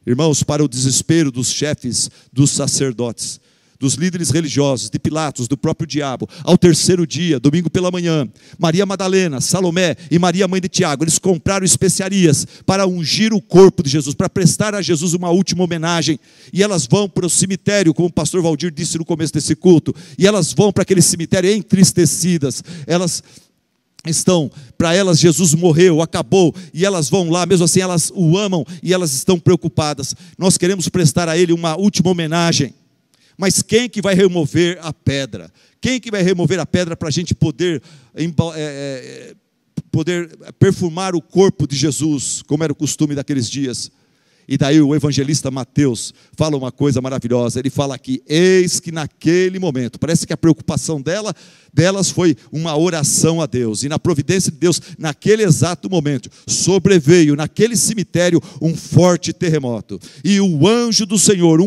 Irmãos, para o desespero dos chefes, dos sacerdotes, dos líderes religiosos, de Pilatos, do próprio diabo, ao terceiro dia, domingo pela manhã, Maria Madalena, Salomé e Maria, mãe de Tiago, eles compraram especiarias para ungir o corpo de Jesus, para prestar a Jesus uma última homenagem, e elas vão para o cemitério, como o pastor Valdir disse no começo desse culto, e elas vão para aquele cemitério entristecidas, para elas Jesus morreu, acabou, e elas vão lá, mesmo assim elas o amam, e elas estão preocupadas. Nós queremos prestar a ele uma última homenagem, mas quem que vai remover a pedra? Quem que vai remover a pedra para a gente poder perfumar o corpo de Jesus, como era o costume daqueles dias? E daí o evangelista Mateus fala uma coisa maravilhosa, ele fala aqui, eis que naquele momento, parece que a preocupação delas foi uma oração a Deus, e na providência de Deus, naquele exato momento, sobreveio naquele cemitério um forte terremoto, e um anjo do Senhor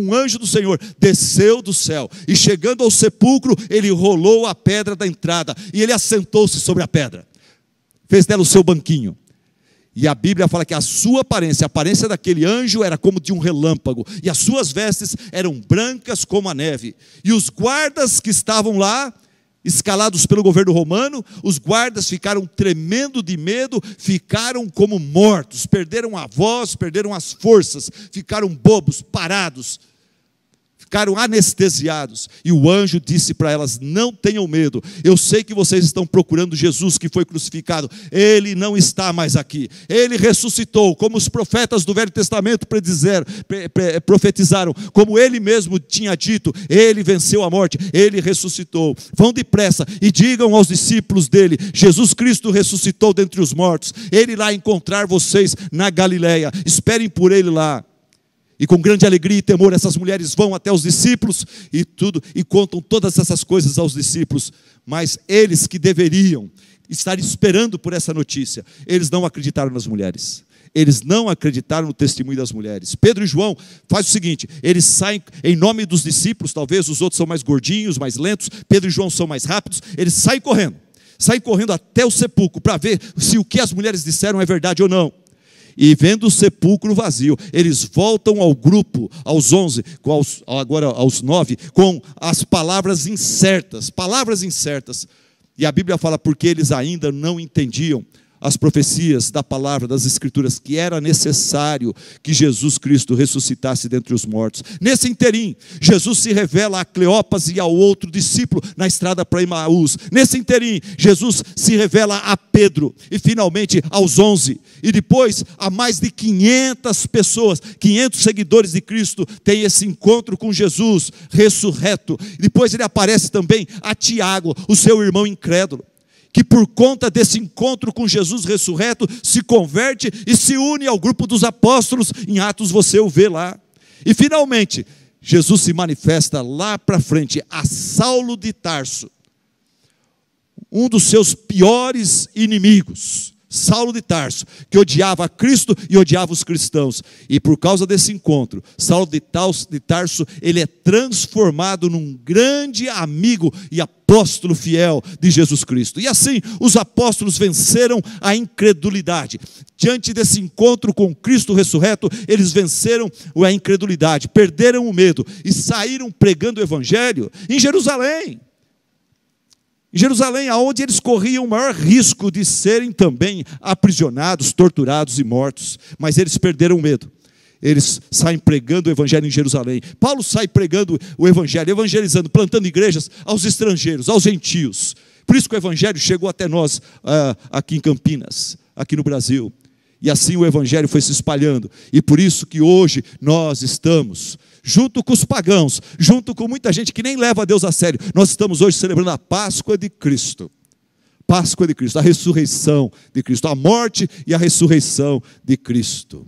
desceu do céu, e chegando ao sepulcro, ele rolou a pedra da entrada, e ele assentou-se sobre a pedra, fez dela o seu banquinho. E a Bíblia fala que a sua aparência, a aparência daquele anjo era como de um relâmpago, e as suas vestes eram brancas como a neve, e os guardas que estavam lá, escalados pelo governo romano, os guardas ficaram tremendo de medo, ficaram como mortos, perderam a voz, perderam as forças, ficaram bobos, parados, ficaram anestesiados, e o anjo disse para elas, não tenham medo, eu sei que vocês estão procurando Jesus que foi crucificado, ele não está mais aqui, ele ressuscitou, como os profetas do Velho Testamento profetizaram, como ele mesmo tinha dito, ele venceu a morte, ele ressuscitou, vão depressa e digam aos discípulos dele, Jesus Cristo ressuscitou dentre os mortos, ele irá encontrar vocês na Galileia, esperem por ele lá. E com grande alegria e temor, essas mulheres vão até os discípulos e contam todas essas coisas aos discípulos. Mas eles que deveriam estar esperando por essa notícia, eles não acreditaram nas mulheres. Eles não acreditaram no testemunho das mulheres. Pedro e João fazem o seguinte, eles saem em nome dos discípulos, talvez os outros são mais gordinhos, mais lentos, Pedro e João são mais rápidos, eles saem correndo até o sepulcro, para ver se o que as mulheres disseram é verdade ou não. E vendo o sepulcro vazio, eles voltam ao grupo, aos 11, agora aos 9, com as palavras incertas, e a Bíblia fala, porque eles ainda não entendiam as profecias da palavra, das escrituras, que era necessário que Jesus Cristo ressuscitasse dentre os mortos. Nesse interim, Jesus se revela a Cleopas e ao outro discípulo na estrada para Emaús. Nesse interim, Jesus se revela a Pedro e finalmente aos 11. E depois a mais de 500 pessoas, 500 seguidores de Cristo, tem esse encontro com Jesus ressurreto. E depois ele aparece também a Tiago, o seu irmão incrédulo, que por conta desse encontro com Jesus ressurreto, se converte e se une ao grupo dos apóstolos, em Atos você o vê lá. E finalmente, Jesus se manifesta lá para frente a Saulo de Tarso, um dos seus piores inimigos, Saulo de Tarso, que odiava a Cristo e odiava os cristãos, e por causa desse encontro, Saulo de Tarso, ele é transformado num grande amigo e apóstolo fiel de Jesus Cristo. E assim, os apóstolos venceram a incredulidade. Diante desse encontro com Cristo ressurreto, eles venceram a incredulidade, perderam o medo e saíram pregando o evangelho em Jerusalém. Em Jerusalém, aonde eles corriam o maior risco de serem também aprisionados, torturados e mortos. Mas eles perderam o medo. Eles saem pregando o evangelho em Jerusalém. Paulo sai pregando o evangelho, evangelizando, plantando igrejas aos estrangeiros, aos gentios. Por isso que o evangelho chegou até nós aqui em Campinas, aqui no Brasil. E assim o evangelho foi se espalhando. E por isso que hoje nós estamos, junto com os pagãos, junto com muita gente que nem leva a Deus a sério, nós estamos hoje celebrando a Páscoa de Cristo. Páscoa de Cristo, a ressurreição de Cristo, a morte e a ressurreição de Cristo.